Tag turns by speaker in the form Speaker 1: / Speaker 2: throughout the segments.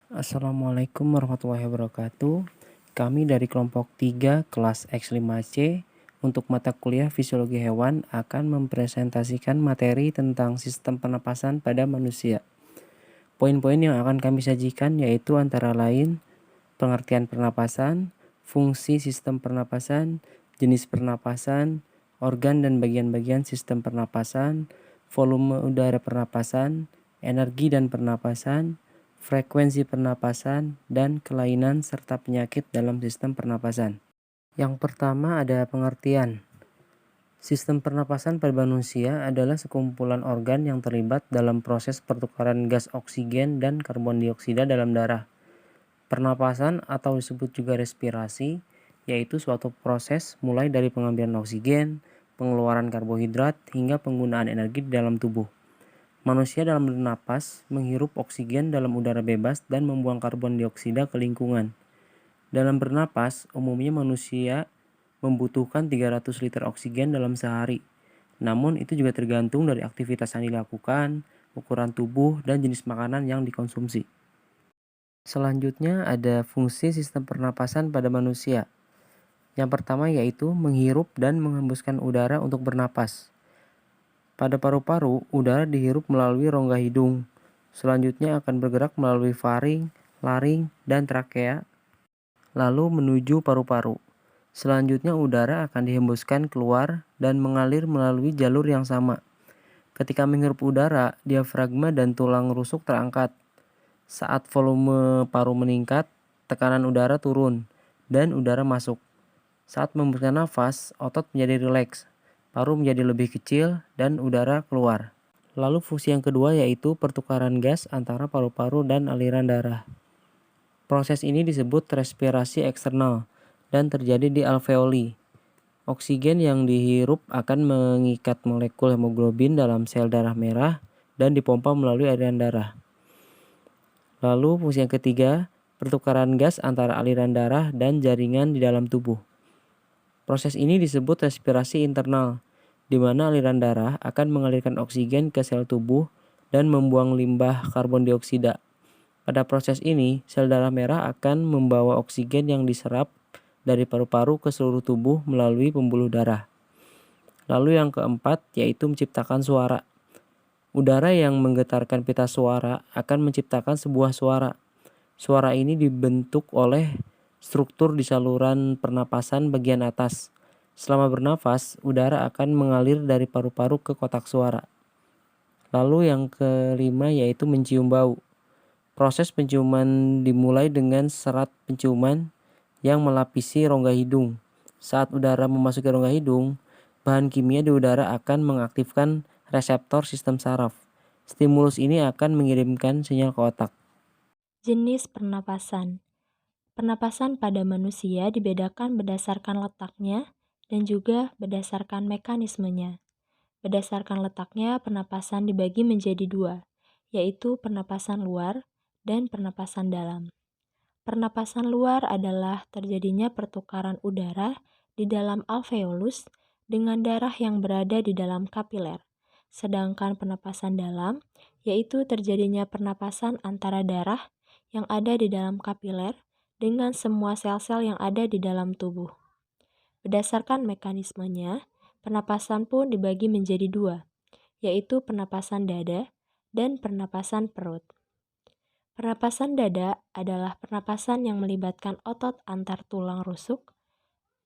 Speaker 1: Assalamualaikum warahmatullahi wabarakatuh. Kami dari kelompok 3 kelas X5C untuk mata kuliah Fisiologi Hewan akan mempresentasikan materi tentang sistem pernapasan pada manusia. Poin-poin yang akan kami sajikan yaitu antara lain pengertian pernapasan, fungsi sistem pernapasan, jenis pernapasan, organ dan bagian-bagian sistem pernapasan, volume udara pernapasan, energi dan pernapasan, frekuensi pernapasan, dan kelainan serta penyakit dalam sistem pernapasan. Yang pertama ada pengertian. Sistem pernapasan pada manusia adalah sekumpulan organ yang terlibat dalam proses pertukaran gas oksigen dan karbon dioksida dalam darah. Pernapasan atau disebut juga respirasi, yaitu suatu proses mulai dari pengambilan oksigen, pengeluaran karbohidrat, hingga penggunaan energi di dalam tubuh. Manusia dalam bernapas menghirup oksigen dalam udara bebas dan membuang karbon dioksida ke lingkungan. Dalam bernapas, umumnya manusia membutuhkan 300 liter oksigen dalam sehari. Namun itu juga tergantung dari aktivitas yang dilakukan, ukuran tubuh, dan jenis makanan yang dikonsumsi. Selanjutnya ada fungsi sistem pernapasan pada manusia. Yang pertama yaitu menghirup dan menghembuskan udara untuk bernapas. Pada paru-paru, udara dihirup melalui rongga hidung. Selanjutnya akan bergerak melalui faring, laring, dan trakea, lalu menuju paru-paru. Selanjutnya udara akan dihembuskan keluar dan mengalir melalui jalur yang sama. Ketika menghirup udara, diafragma dan tulang rusuk terangkat. Saat volume paru meningkat, tekanan udara turun dan udara masuk. Saat memberikan nafas, otot menjadi rileks, paru menjadi lebih kecil dan udara keluar. Lalu fungsi yang kedua yaitu pertukaran gas antara paru-paru dan aliran darah. Proses ini disebut respirasi eksternal dan terjadi di alveoli. Oksigen yang dihirup akan mengikat molekul hemoglobin dalam sel darah merah dan dipompa melalui aliran darah. Lalu fungsi yang ketiga, pertukaran gas antara aliran darah dan jaringan di dalam tubuh. Proses ini disebut respirasi internal, di mana aliran darah akan mengalirkan oksigen ke sel tubuh dan membuang limbah karbon dioksida. Pada proses ini, sel darah merah akan membawa oksigen yang diserap dari paru-paru ke seluruh tubuh melalui pembuluh darah. Lalu yang keempat yaitu menciptakan suara. Udara yang menggetarkan pita suara akan menciptakan sebuah suara. Suara ini dibentuk oleh struktur di saluran pernapasan bagian atas. Selama bernafas, udara akan mengalir dari paru-paru ke kotak suara. Lalu yang kelima yaitu mencium bau. Proses penciuman dimulai dengan serat penciuman yang melapisi rongga hidung. Saat udara memasuki rongga hidung, bahan kimia di udara akan mengaktifkan reseptor sistem saraf. Stimulus ini akan mengirimkan sinyal ke otak.
Speaker 2: Jenis pernapasan. Pernapasan pada manusia dibedakan berdasarkan letaknya dan juga berdasarkan mekanismenya. Berdasarkan letaknya, pernapasan dibagi menjadi dua, yaitu pernapasan luar dan pernapasan dalam. Pernapasan luar adalah terjadinya pertukaran udara di dalam alveolus dengan darah yang berada di dalam kapiler. Sedangkan pernapasan dalam yaitu terjadinya pernapasan antara darah yang ada di dalam kapiler dengan semua sel-sel yang ada di dalam tubuh. Berdasarkan mekanismenya, pernapasan pun dibagi menjadi dua, yaitu pernapasan dada dan pernapasan perut. Pernapasan dada adalah pernapasan yang melibatkan otot antar tulang rusuk,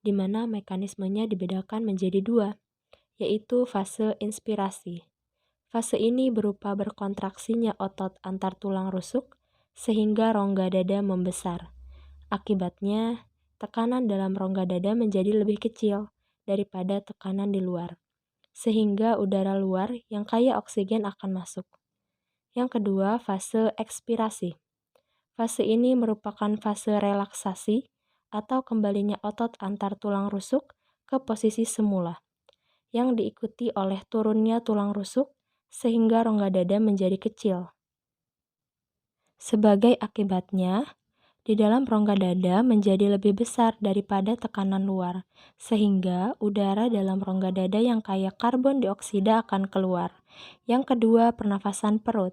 Speaker 2: di mana mekanismenya dibedakan menjadi dua, yaitu fase inspirasi. Fase ini berupa berkontraksinya otot antar tulang rusuk sehingga rongga dada membesar. Akibatnya, tekanan dalam rongga dada menjadi lebih kecil daripada tekanan di luar, sehingga udara luar yang kaya oksigen akan masuk. Yang kedua, fase ekspirasi. Fase ini merupakan fase relaksasi atau kembalinya otot antar tulang rusuk ke posisi semula, yang diikuti oleh turunnya tulang rusuk sehingga rongga dada menjadi kecil. Sebagai akibatnya, di dalam rongga dada menjadi lebih besar daripada tekanan luar, sehingga udara dalam rongga dada yang kaya karbon dioksida akan keluar. Yang kedua, pernafasan perut.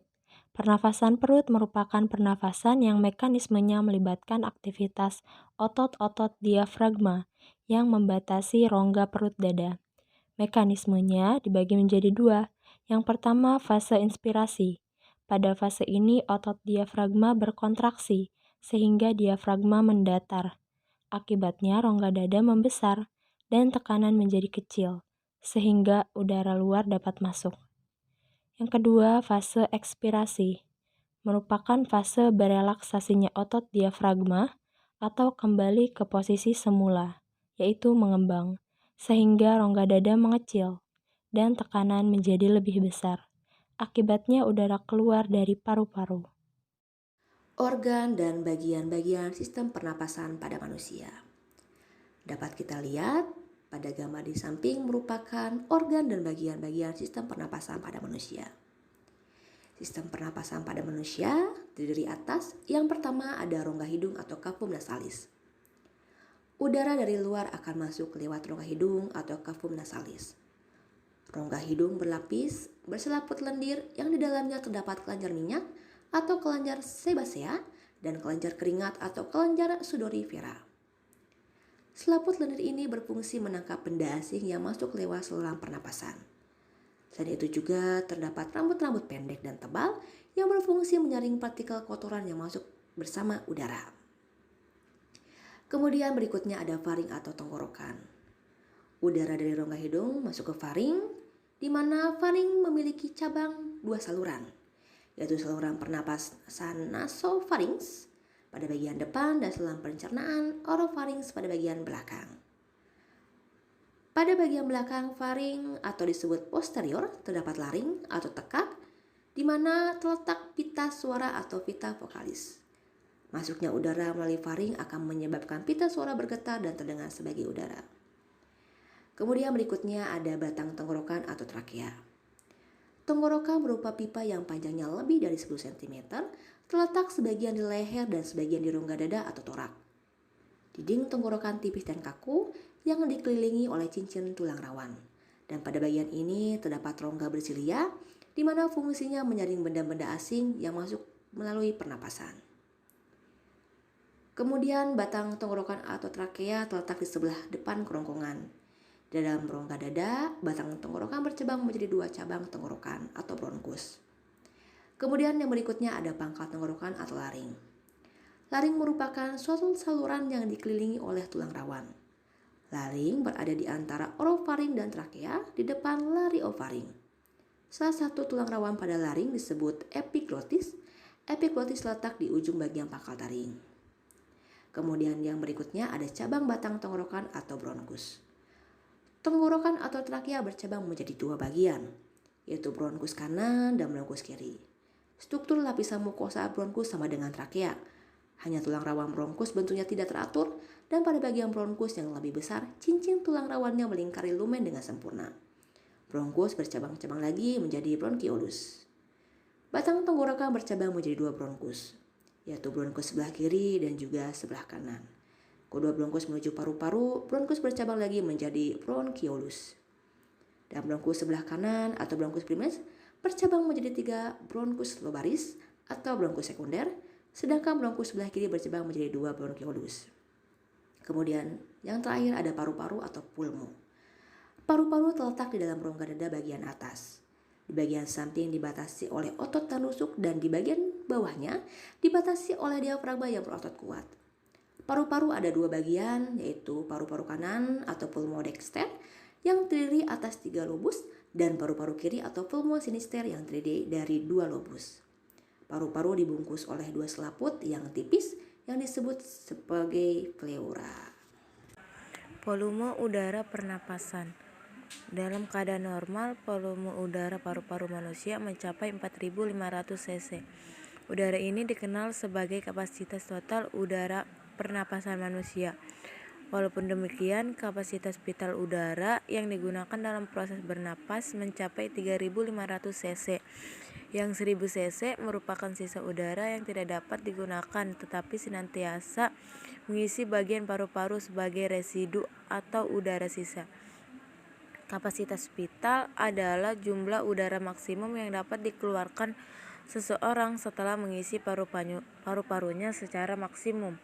Speaker 2: Pernafasan perut merupakan pernafasan yang mekanismenya melibatkan aktivitas otot-otot diafragma yang membatasi rongga perut dada. Mekanismenya dibagi menjadi dua. Yang pertama, fase inspirasi. Pada fase ini, otot diafragma berkontraksi, sehingga diafragma mendatar. Akibatnya, rongga dada membesar dan tekanan menjadi kecil, sehingga udara luar dapat masuk. Yang kedua, fase ekspirasi. Merupakan fase berelaksasinya otot diafragma atau kembali ke posisi semula, yaitu mengembang, sehingga rongga dada mengecil dan tekanan menjadi lebih besar. Akibatnya udara keluar dari paru-paru.
Speaker 3: Organ dan bagian-bagian sistem pernapasan pada manusia. Dapat kita lihat pada gambar di samping merupakan organ dan bagian-bagian sistem pernapasan pada manusia. Sistem pernapasan pada manusia terdiri atas yang pertama ada rongga hidung atau cavum nasalis. Udara dari luar akan masuk lewat rongga hidung atau cavum nasalis. Rongga hidung berlapis berselaput lendir yang di dalamnya terdapat kelenjar minyak atau kelenjar sebasea dan kelenjar keringat atau kelenjar sudorifera. Selaput lendir ini berfungsi menangkap benda asing yang masuk lewat saluran pernapasan. Selain itu juga terdapat rambut-rambut pendek dan tebal yang berfungsi menyaring partikel kotoran yang masuk bersama udara. Kemudian berikutnya ada faring atau tenggorokan. Udara dari rongga hidung masuk ke faring, di mana faring memiliki cabang dua saluran, yaitu saluran pernapasan nasofarinx pada bagian depan dan saluran pencernaan orofarinx pada bagian belakang. Pada bagian belakang faring atau disebut posterior terdapat laring atau tekak di mana terletak pita suara atau pita vokalis. Masuknya udara melalui faring akan menyebabkan pita suara bergetar dan terdengar sebagai udara. Kemudian berikutnya ada batang tenggorokan atau trakea. Tenggorokan berupa pipa yang panjangnya lebih dari 10 cm, terletak sebagian di leher dan sebagian di rongga dada atau torak. Dinding tenggorokan tipis dan kaku yang dikelilingi oleh cincin tulang rawan. Dan pada bagian ini terdapat rongga bersilia, di mana fungsinya menyaring benda-benda asing yang masuk melalui pernapasan. Kemudian batang tenggorokan atau trakea terletak di sebelah depan kerongkongan. Di dalam rongga dada, batang tenggorokan bercabang menjadi dua cabang tenggorokan atau bronkus. Kemudian yang berikutnya ada pangkal tenggorokan atau laring. Laring merupakan suatu saluran yang dikelilingi oleh tulang rawan. Laring berada di antara orofaring dan trakea di depan lariofaring. Salah satu tulang rawan pada laring disebut epiglotis. Epiglotis letak di ujung bagian pangkal taring. Kemudian yang berikutnya ada cabang batang tenggorokan atau bronkus. Tenggorokan atau trakea bercabang menjadi dua bagian, yaitu bronkus kanan dan bronkus kiri. Struktur lapisan mukosa bronkus sama dengan trakea. Hanya tulang rawan bronkus bentuknya tidak teratur, dan pada bagian bronkus yang lebih besar, cincin tulang rawannya melingkari lumen dengan sempurna. Bronkus bercabang-cabang lagi menjadi bronkiolus. Batang tenggorokan bercabang menjadi dua bronkus, yaitu bronkus sebelah kiri dan juga sebelah kanan. Kedua bronkus menuju paru-paru, bronkus bercabang lagi menjadi bronkiolus. Dan bronkus sebelah kanan atau bronkus primus bercabang menjadi tiga bronkus lobaris atau bronkus sekunder, sedangkan bronkus sebelah kiri bercabang menjadi dua bronkiolus. Kemudian yang terakhir ada paru-paru atau pulmo. Paru-paru terletak di dalam rongga dada bagian atas. Di bagian samping dibatasi oleh otot tanusuk dan di bagian bawahnya dibatasi oleh diafragma yang berotot kuat. Paru-paru ada dua bagian, yaitu paru-paru kanan atau pulmodexter yang terdiri atas 3 lobus dan paru-paru kiri atau pulmosinister yang terdiri dari 2 lobus. Paru-paru dibungkus oleh 2 selaput yang tipis yang disebut sebagai pleura.
Speaker 4: Volume udara pernapasan. Dalam keadaan normal, volume udara paru-paru manusia mencapai 4.500 cc. Udara ini dikenal sebagai kapasitas total udara pernapasan manusia. Walaupun demikian, kapasitas vital udara yang digunakan dalam proses bernapas mencapai 3.500 cc. Yang 1000 cc merupakan sisa udara yang tidak dapat digunakan tetapi senantiasa mengisi bagian paru-paru sebagai residu atau udara sisa. Kapasitas vital adalah jumlah udara maksimum yang dapat dikeluarkan seseorang setelah mengisi paru-parunya secara maksimum.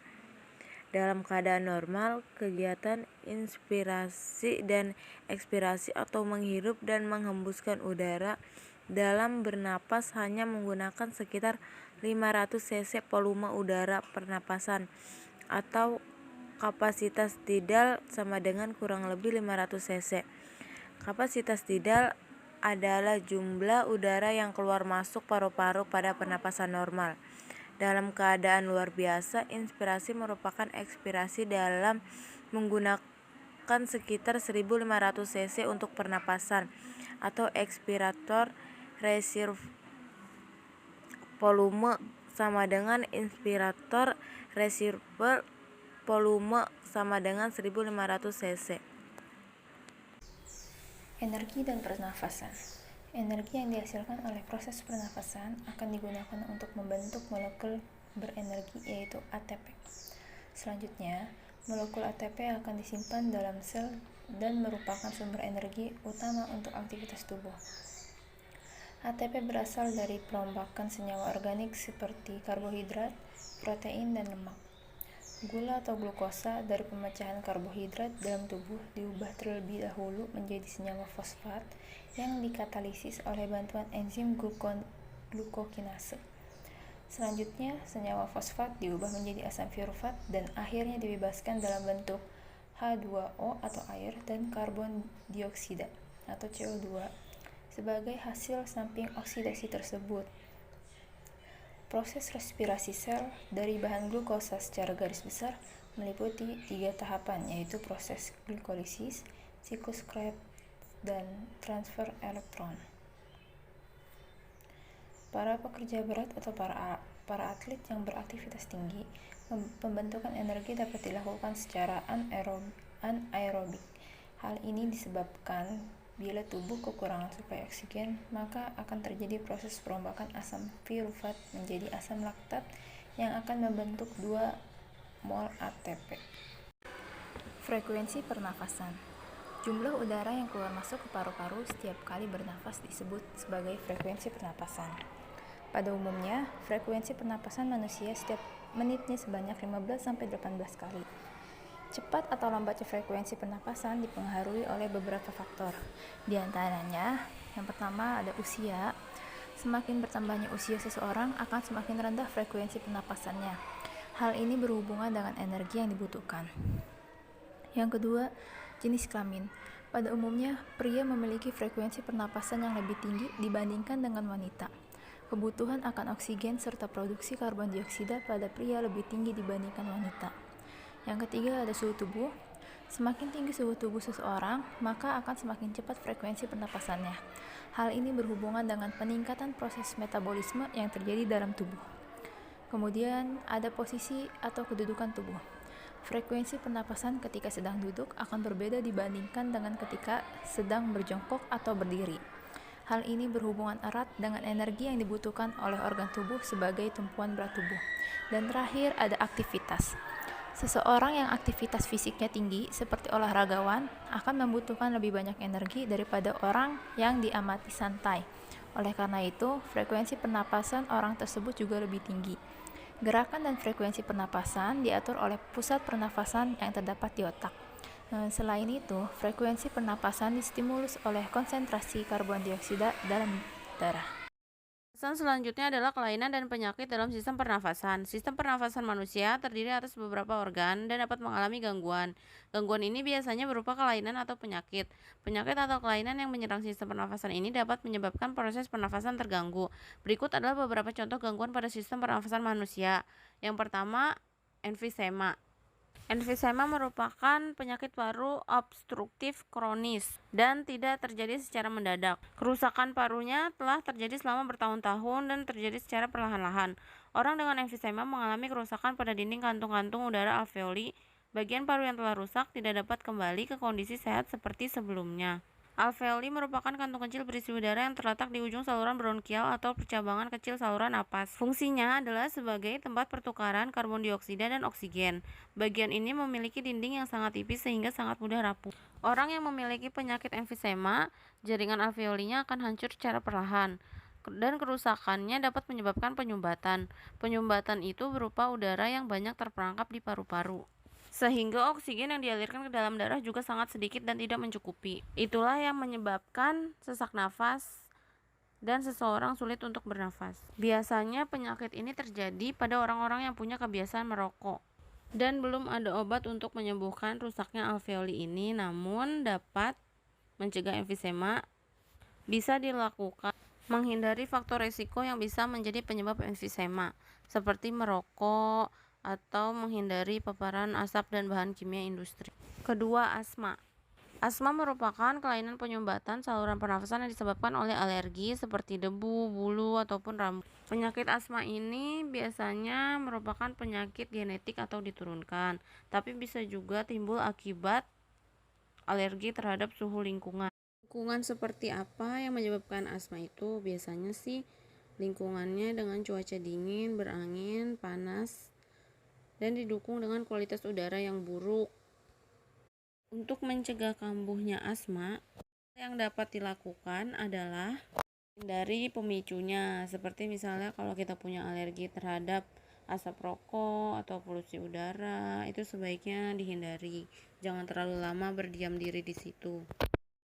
Speaker 4: Dalam keadaan normal, kegiatan inspirasi dan ekspirasi atau menghirup dan menghembuskan udara dalam bernapas hanya menggunakan sekitar 500 cc volume udara pernapasan atau kapasitas tidal sama dengan kurang lebih 500 cc. Kapasitas tidal adalah jumlah udara yang keluar masuk paru-paru pada pernapasan normal. Dalam keadaan luar biasa, inspirasi merupakan ekspirasi dalam menggunakan sekitar 1500 cc untuk pernapasan atau ekspirator reserve volume sama dengan inspirator reservoir volume sama dengan 1500 cc.
Speaker 5: Energi dan pernafasan. Energi yang dihasilkan oleh proses pernafasan akan digunakan untuk membentuk molekul berenergi yaitu ATP. Selanjutnya, molekul ATP akan disimpan dalam sel dan merupakan sumber energi utama untuk aktivitas tubuh. ATP berasal dari perombakan senyawa organik seperti karbohidrat, protein, dan lemak. Gula atau glukosa dari pemecahan karbohidrat dalam tubuh diubah terlebih dahulu menjadi senyawa fosfat yang dikatalisis oleh bantuan enzim glukokinase. Selanjutnya, senyawa fosfat diubah menjadi asam pirufat dan akhirnya dibebaskan dalam bentuk H2O atau air dan karbon dioksida atau CO2 sebagai hasil samping oksidasi tersebut. Proses respirasi sel dari bahan glukosa secara garis besar meliputi 3 tahapan, yaitu proses glikolisis, siklus Krebs, dan transfer elektron. Para pekerja berat atau para atlet yang beraktivitas tinggi, pembentukan energi dapat dilakukan secara anaerobik. Hal ini disebabkan bila tubuh kekurangan suplai oksigen, maka akan terjadi proses perombakan asam pirufat menjadi asam laktat yang akan membentuk 2 mol ATP. Frekuensi pernafasan. Jumlah udara yang keluar masuk ke paru-paru setiap kali bernafas disebut sebagai frekuensi pernapasan. Pada umumnya, frekuensi pernapasan manusia setiap menitnya sebanyak 15-18 kali. Cepat atau lambatnya frekuensi pernapasan dipengaruhi oleh beberapa faktor. Di antaranya, yang pertama ada usia. Semakin bertambahnya usia seseorang akan semakin rendah frekuensi pernapasannya. Hal ini berhubungan dengan energi yang dibutuhkan. Yang kedua, jenis kelamin. Pada umumnya, pria memiliki frekuensi pernapasan yang lebih tinggi dibandingkan dengan wanita. Kebutuhan akan oksigen serta produksi karbon dioksida pada pria lebih tinggi dibandingkan wanita. Yang ketiga ada suhu tubuh. Semakin tinggi suhu tubuh seseorang, maka akan semakin cepat frekuensi pernapasannya. Hal ini berhubungan dengan peningkatan proses metabolisme yang terjadi dalam tubuh. Kemudian ada posisi atau kedudukan tubuh. Frekuensi pernapasan ketika sedang duduk akan berbeda dibandingkan dengan ketika sedang berjongkok atau berdiri. Hal ini berhubungan erat dengan energi yang dibutuhkan oleh organ tubuh sebagai tumpuan berat tubuh. Dan terakhir ada aktivitas. Seseorang yang aktivitas fisiknya tinggi seperti olahragawan akan membutuhkan lebih banyak energi daripada orang yang diamati santai. Oleh karena itu, frekuensi pernapasan orang tersebut juga lebih tinggi. Gerakan dan frekuensi pernapasan diatur oleh pusat pernapasan yang terdapat di otak. Selain itu, frekuensi pernapasan distimulus oleh konsentrasi karbon dioksida dalam darah.
Speaker 6: Selanjutnya adalah kelainan dan penyakit dalam sistem pernafasan. Sistem pernafasan manusia terdiri atas beberapa organ dan dapat mengalami gangguan. Gangguan ini biasanya berupa kelainan atau penyakit. Penyakit atau kelainan yang menyerang sistem pernafasan ini dapat menyebabkan proses pernafasan terganggu. Berikut adalah beberapa contoh gangguan pada sistem pernafasan manusia. Yang pertama, emfisema. Emfisema merupakan penyakit paru obstruktif kronis dan tidak terjadi secara mendadak. Kerusakan parunya telah terjadi selama bertahun-tahun dan terjadi secara perlahan-lahan. Orang dengan emfisema mengalami kerusakan pada dinding kantung-kantung udara alveoli. Bagian paru yang telah rusak tidak dapat kembali ke kondisi sehat seperti sebelumnya. Alveoli merupakan kantung kecil berisi udara yang terletak di ujung saluran bronkial atau percabangan kecil saluran napas. Fungsinya adalah sebagai tempat pertukaran karbon dioksida dan oksigen. Bagian ini memiliki dinding yang sangat tipis sehingga sangat mudah rapuh. Orang yang memiliki penyakit emfisema, jaringan alveolinya akan hancur secara perlahan. dan kerusakannya dapat menyebabkan penyumbatan. Penyumbatan itu berupa udara yang banyak terperangkap di paru-paru, sehingga oksigen yang dialirkan ke dalam darah juga sangat sedikit dan tidak mencukupi. Itulah yang menyebabkan sesak nafas dan seseorang sulit untuk bernafas. Biasanya penyakit ini terjadi pada orang-orang yang punya kebiasaan merokok. Dan belum ada obat untuk menyembuhkan rusaknya alveoli ini, namun dapat mencegah emfisema. Bisa dilakukan menghindari faktor risiko yang bisa menjadi penyebab emfisema, seperti merokok atau menghindari paparan asap dan bahan kimia industri. Kedua, asma. Asma merupakan kelainan penyumbatan saluran pernafasan yang disebabkan oleh alergi seperti debu, bulu, ataupun rambut. Penyakit asma ini biasanya merupakan penyakit genetik atau diturunkan, tapi bisa juga timbul akibat alergi terhadap suhu lingkungan. Lingkungan seperti apa yang menyebabkan asma itu? Biasanya sih lingkungannya dengan cuaca dingin, berangin, panas, dan didukung dengan kualitas udara yang buruk. Untuk mencegah kambuhnya asma, yang dapat dilakukan adalah hindari pemicunya, seperti misalnya kalau kita punya alergi terhadap asap rokok atau polusi udara, itu sebaiknya dihindari. Jangan terlalu lama berdiam diri di situ.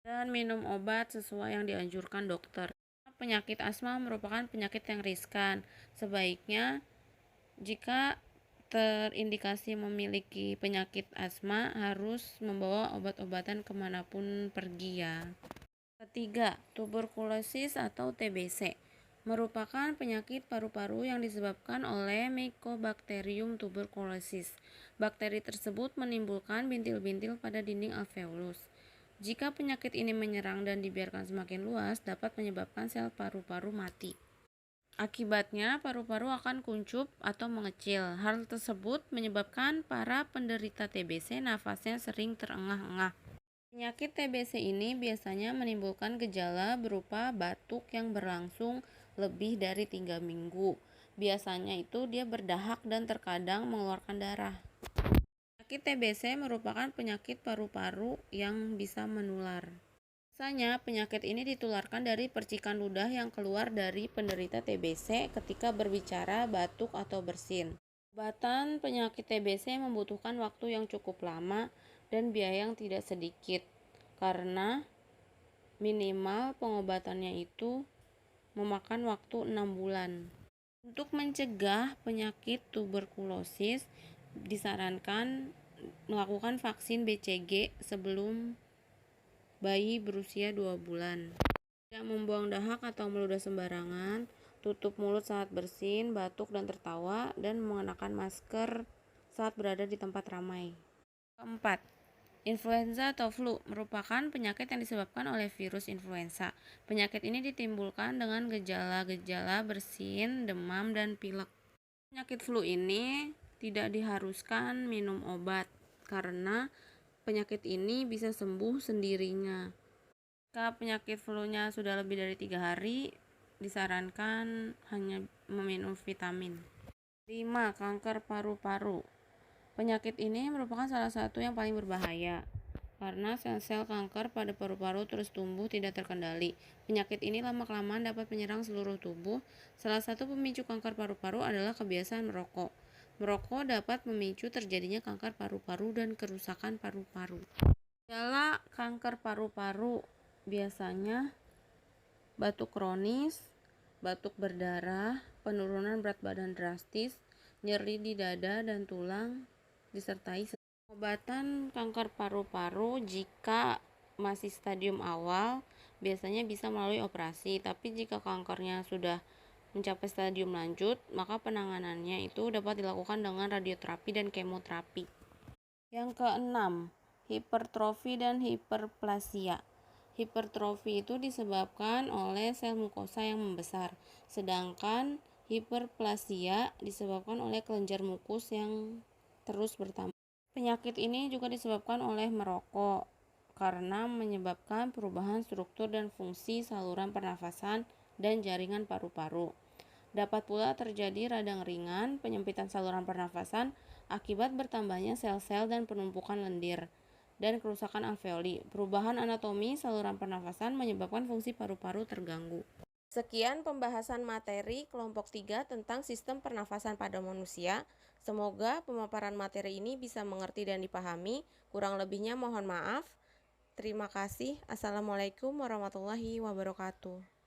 Speaker 6: Dan minum obat sesuai yang dianjurkan dokter. Penyakit asma merupakan penyakit yang riskan. Sebaiknya jika terindikasi memiliki penyakit asma harus membawa obat-obatan kemanapun pergi ya. Ketiga, tuberkulosis atau TBC merupakan penyakit paru-paru yang disebabkan oleh Mycobacterium tuberculosis. Bakteri tersebut menimbulkan bintil-bintil pada dinding alveolus. Jika penyakit ini menyerang dan dibiarkan semakin luas, dapat menyebabkan sel paru-paru mati. Akibatnya, paru-paru akan kuncup atau mengecil. Hal tersebut menyebabkan para penderita TBC nafasnya sering terengah-engah. Penyakit TBC ini biasanya menimbulkan gejala berupa batuk yang berlangsung lebih dari 3 minggu. Biasanya itu dia berdahak dan terkadang mengeluarkan darah. Penyakit TBC merupakan penyakit paru-paru yang bisa menular. Biasanya penyakit ini ditularkan dari percikan ludah yang keluar dari penderita TBC ketika berbicara, batuk, atau bersin. Pengobatan penyakit TBC membutuhkan waktu yang cukup lama dan biaya yang tidak sedikit, karena minimal pengobatannya itu memakan waktu 6 bulan. Untuk mencegah penyakit tuberkulosis, disarankan melakukan vaksin BCG sebelum bayi berusia 2 bulan. Tidak membuang dahak atau meludah sembarangan, tutup mulut saat bersin, batuk dan tertawa, dan mengenakan masker saat berada di tempat ramai. Keempat, influenza atau flu merupakan penyakit yang disebabkan oleh virus influenza. Penyakit ini ditimbulkan dengan gejala-gejala bersin, demam, dan pilek. Penyakit flu ini tidak diharuskan minum obat karena penyakit ini bisa sembuh sendirinya. Jika penyakit flu-nya sudah lebih dari 3 hari, disarankan hanya meminum vitamin. 5. Kanker paru-paru. Penyakit ini merupakan salah satu yang paling berbahaya karena sel-sel kanker pada paru-paru terus tumbuh tidak terkendali. Penyakit ini lama-kelamaan dapat menyerang seluruh tubuh. Salah satu pemicu kanker paru-paru adalah kebiasaan merokok. Merokok dapat memicu terjadinya kanker paru-paru dan kerusakan paru-paru. Gejala kanker paru-paru biasanya batuk kronis, batuk berdarah, penurunan berat badan drastis, nyeri di dada dan tulang, disertai pengobatan kanker paru-paru jika masih stadium awal biasanya bisa melalui operasi, tapi jika kankernya sudah mencapai stadium lanjut, maka penanganannya itu dapat dilakukan dengan radioterapi dan kemoterapi. Yang keenam, hipertrofi dan hiperplasia. Hipertrofi itu disebabkan oleh sel mukosa yang membesar, sedangkan hiperplasia disebabkan oleh kelenjar mukus yang terus bertambah. Penyakit ini juga disebabkan oleh merokok karena menyebabkan perubahan struktur dan fungsi saluran pernafasan dan jaringan paru-paru. Dapat pula terjadi radang ringan, penyempitan saluran pernafasan akibat bertambahnya sel-sel dan penumpukan lendir, dan kerusakan alveoli. Perubahan anatomi saluran pernafasan menyebabkan fungsi paru-paru terganggu. Sekian pembahasan materi kelompok 3 tentang sistem pernafasan pada manusia. Semoga pemaparan materi ini bisa mengerti dan dipahami. Kurang lebihnya mohon maaf. Terima kasih. Assalamualaikum warahmatullahi wabarakatuh.